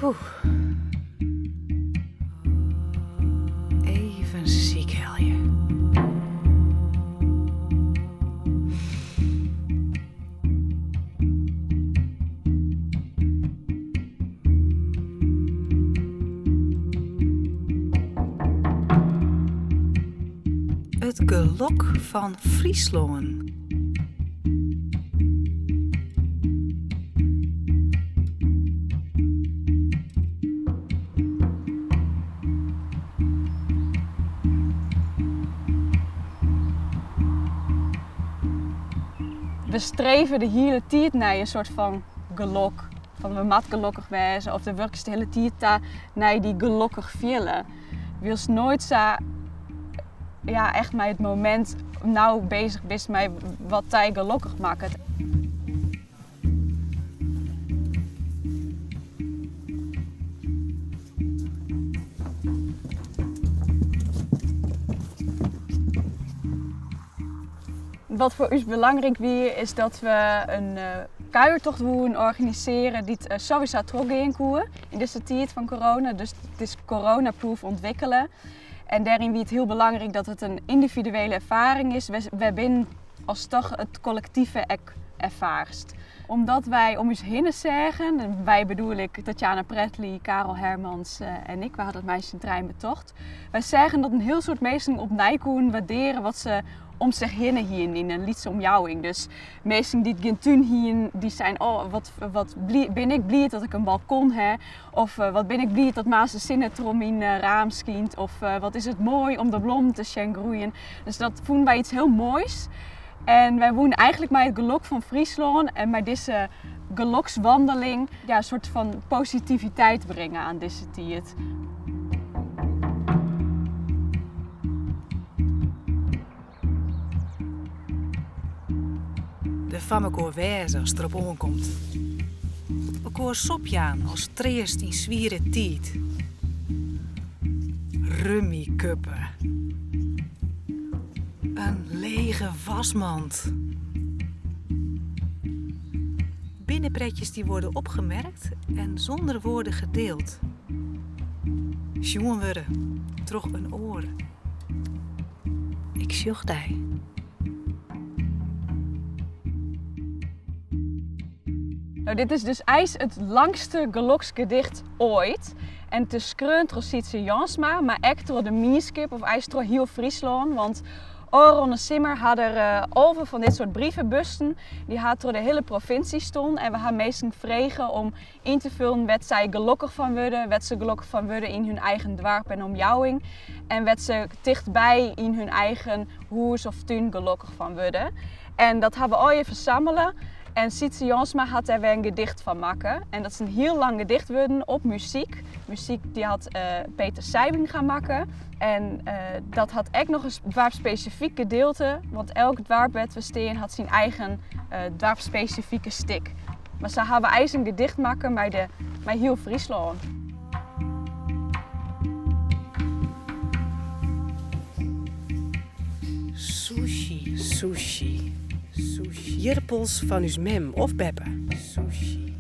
Oeh. Even ziek helje. Het gelok van Friesland. We streven de hele tijd naar een soort van gelok. Van we mat gelukkig wezen of de werkers de hele tijd naar die gelukkig vielen. Wils nooit zo echt met het moment nou bezig bent met wat hij gelukkig maakt. Wat voor ons belangrijk weer is dat we een kuiertocht willen organiseren die het sowieso teruggaan kunnen in deze tijd van corona. Dus het is corona-proof ontwikkelen. En daarin wie het heel belangrijk dat het een individuele ervaring is. We zijn als toch het collectieve ervaarst. Omdat wij om ons heen zeggen, en wij bedoel ik Tatjana Pretli, Karel Hermans en ik, we hadden het meisje in trein betocht. Wij zeggen dat een heel soort mensen op Nijkoen waarderen wat ze om zich heen hier in een liedse omjouwing. Dus mensen die het geen tuin hier, die zijn wat ben ik blij dat ik een balkon heb. Of wat ben ik blij dat Maas de zinnetrom in raam schijnt. Of wat is het mooi om de bloem te zien groeien. Dus dat vonden wij iets heel moois. En wij wonen eigenlijk met het geluk van Friesland en met deze gelukswandeling een soort van positiviteit brengen aan deze tijd. De van elkaar wijzen als het erop aankomt. Elkaar sopjaan als treest in zwieren tijd. Rummikuppen. Een lege wasmand. Binnenpretjes die worden opgemerkt en zonder woorden gedeeld. Sjoen worden, troch een oor. Ik sjoch die. Nou, dit is dus het langste geluksgedicht ooit. En het is geschreven door Sietse Jansma, maar ook door de Mieskip of door heel Friesland. Want Aaron en Simmer hadden over van dit soort brievenbussen. Die had door de hele provincie stonden. En we hebben meesten vregen om in te vullen wat zij gelukkig van worden. Wat ze gelukkig van worden in hun eigen dorp en omjouwing. En wat ze dichtbij in hun eigen huis of tuin gelukkig van worden. En dat hebben we al even verzamelen. En Sietse Jansma had er weer een gedicht van maken. En dat is een heel lang gedicht worden op muziek. Muziek die had Peter Seibing gaan maken. En dat had ook nog een dwarpspecifiek gedeelte. Want elk dorp waar we staan had zijn eigen dwarpspecifieke stik. Maar ze hebben eigenlijk een gedicht maken met heel Friesland. Sushi. Sushi. Jirpels van uw mem of beppe. Sushi.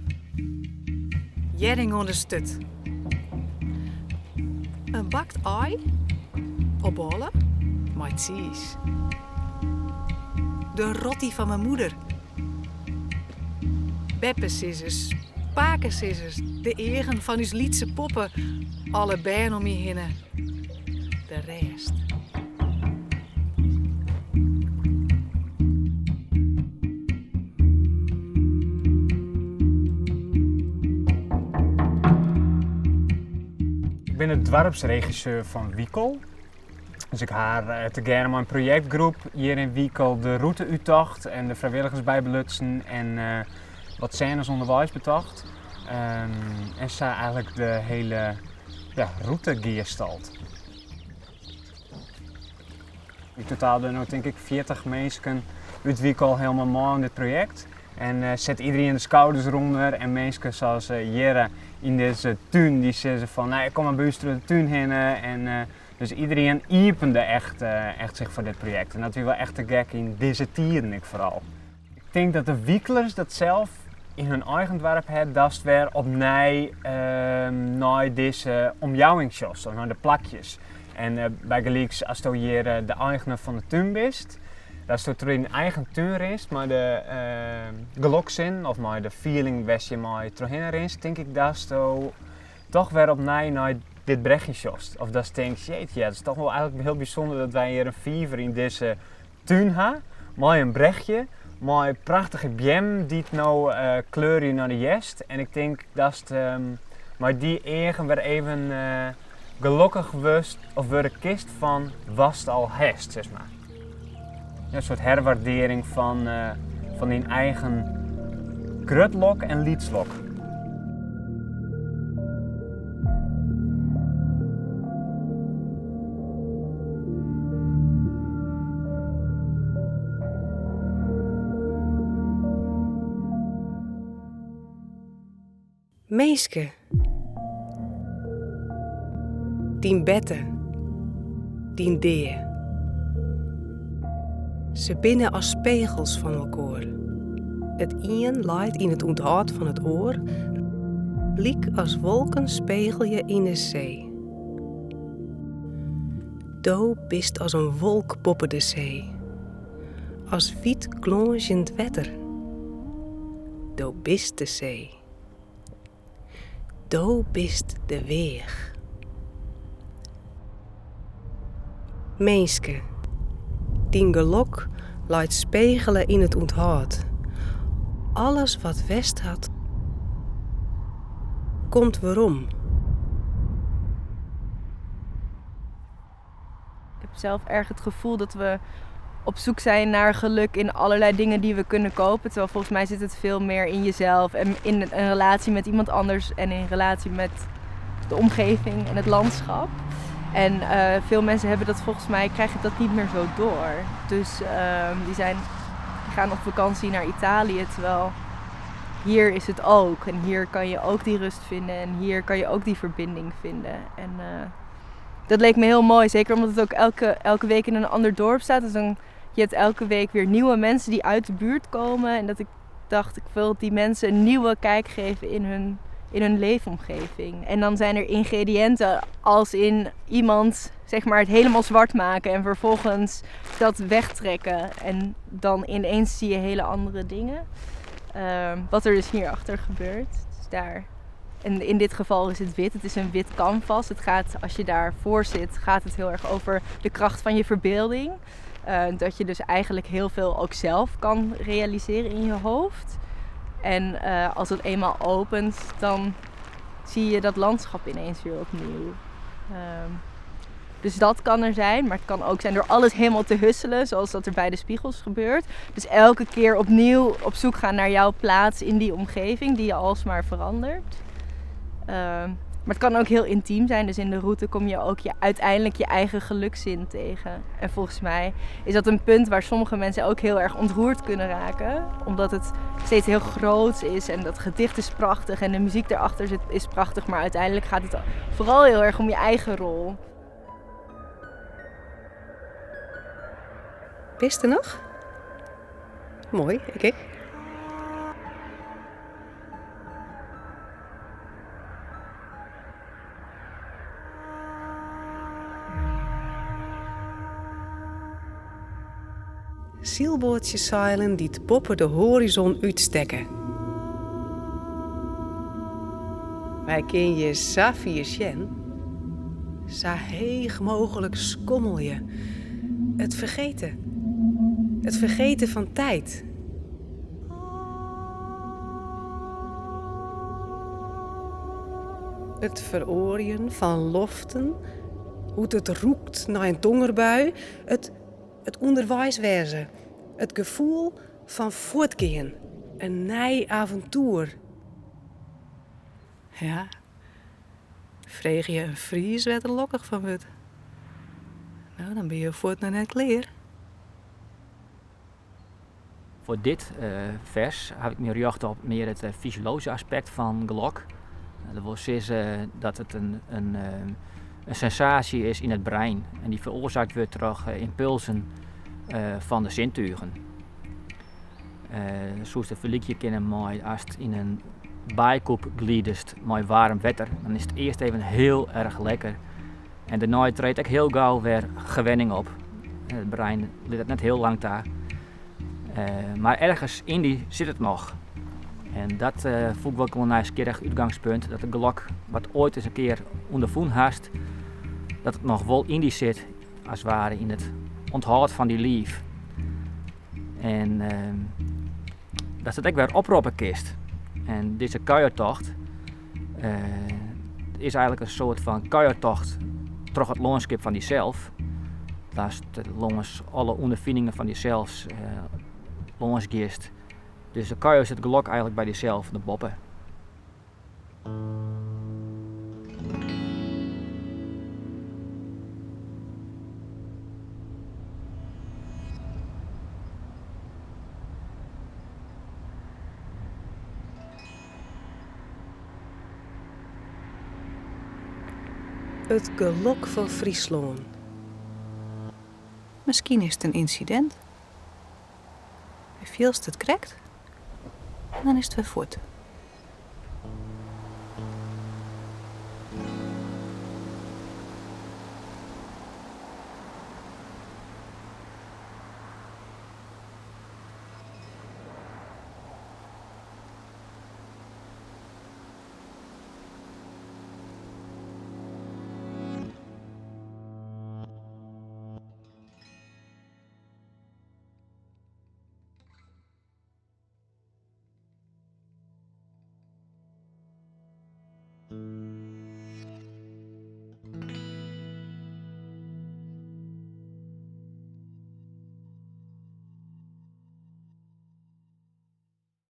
Jering onder stut. Een bakt ei. Op bollen. Met cheese. De rotti van mijn moeder. Beppensissers. Pakensissers. De egen van uw lietse poppen. Alle bijen om je heen. De rest. Ik ben de dorpsregisseur van Wiekel. Dus ik haar te gerne mijn projectgroep hier in Wiekel de route uitocht en de vrijwilligers bij belutsen en wat scènes onderwijs betocht. En ze eigenlijk de hele route geestald. In totaal doen denk ik 40 mensen uit Wiekel helemaal mee in dit project. En zet iedereen de schouders eronder en mensen zoals Jere in deze tuin, die zeggen van nee, kom maar bij ons de tuin heen. En dus iedereen iepende echt zich voor dit project. En dat is wel echt te gek in deze tijden ik vooral. Ik denk dat de Wieklers dat zelf in hun eigen dorp hebben, dat is weer opnieuw naar deze omjouwingsjos, naar de plakjes. En bij gelijks, als je hier de eigenaar van de tuin bent, dat je er in je eigen tuin is, maar de gelukzin of maar de feeling waar je maar terugheen is, denk ik dat je toch weer opnieuw naar dit berichtje jost. Of dat je denkt, jeetje, het is toch wel eigenlijk heel bijzonder dat wij hier een fever in deze tuin hebben, met een berichtje. Maar een prachtige bjem die het nou kleur naar de jest. En ik denk dat maar die eigen weer even gelukkig was of weer een kist van was het al hest, zeg maar. Een soort herwaardering van die eigen krutlok en liedslok. Meeske, dien bette, dien deer. Ze binnen als spiegels van elkaar. Het een leidt in het onthoud van het oor, liek als wolken spiegel je in de zee. Do bist als een wolk boven de zee, als wiet glonzend wetter. Do bist de zee. Do bist de weg. Meeske, dien gelok leidt spiegelen in het onthoud. Alles wat west had, komt weerom. Ik heb zelf erg het gevoel dat we op zoek zijn naar geluk in allerlei dingen die we kunnen kopen. Terwijl volgens mij zit het veel meer in jezelf en in een relatie met iemand anders en in relatie met de omgeving en het landschap. En veel mensen hebben dat volgens mij, krijgen dat niet meer zo door. Dus die gaan op vakantie naar Italië, terwijl hier is het ook. En hier kan je ook die rust vinden en hier kan je ook die verbinding vinden. En dat leek me heel mooi, zeker omdat het ook elke week in een ander dorp staat. Dus dan, je hebt elke week weer nieuwe mensen die uit de buurt komen. En dat ik dacht, ik wil die mensen een nieuwe kijk geven in hun leefomgeving. En dan zijn er ingrediënten als in iemand zeg maar het helemaal zwart maken en vervolgens dat wegtrekken. En dan ineens zie je hele andere dingen. Wat er dus hierachter gebeurt. Dus daar. En in dit geval is het wit. Het is een wit canvas. Het gaat, als je daarvoor zit, gaat het heel erg over de kracht van je verbeelding. Dat je dus eigenlijk heel veel ook zelf kan realiseren in je hoofd. En als het eenmaal opent, dan zie je dat landschap ineens weer opnieuw. Dus dat kan er zijn, maar het kan ook zijn door alles helemaal te husselen, zoals dat er bij de spiegels gebeurt. Dus elke keer opnieuw op zoek gaan naar jouw plaats in die omgeving die je alsmaar verandert. Maar het kan ook heel intiem zijn, dus in de route kom je ook uiteindelijk je eigen gelukzin tegen. En volgens mij is dat een punt waar sommige mensen ook heel erg ontroerd kunnen raken. Omdat het steeds heel groot is en dat gedicht is prachtig en de muziek daarachter is prachtig. Maar uiteindelijk gaat het vooral heel erg om je eigen rol. Bist er nog? Mooi, kijk. Zielbootjes zeilen die het boven de horizon uitstekken. Wij ken je Safir Sjen. Zo heeg mogelijk skommel je. Het vergeten. Het vergeten van tijd. Het veroorien van loften. Hoe het roekt naar een dongerbui. Het onderwijswezen. Het gevoel van voortgaan. Een nieuw avontuur. Ja, vreeg je een Fries werd er lokkig van wordt. Nou, dan ben je voort naar net kleer. Voor dit vers heb ik me gericht op meer het fysiologische aspect van geluk. Dat wil zeggen dat het een sensatie is in het brein en die veroorzaakt wordt door impulsen van de zintuigen. Zoals de verlikje kennen mooi als het in een bijkoep gliedest met warm water, dan is het eerst even heel erg lekker. En daarna treedt ook heel gauw weer gewenning op. Het brein ligt net heel lang daar. Maar ergens in die zit het nog. En dat voel ik wel een nieuwsgierig uitgangspunt. Dat de glok wat ooit eens een keer ondervoen hast, dat het nog wel in die zit, als het ware in het onthoud van die lief. En dat het ook weer oproepen kist. En deze kuiertocht is eigenlijk een soort van kuiertocht terug het landschap van diezelf. Dat langs alle ondervindingen van diezelf langs gist. Dus de kuier zit glok eigenlijk bij diezelf, de boppen. Het gelok van Friesland. Misschien is het een incident. Hij vielst het krekt en dan is het weer voort.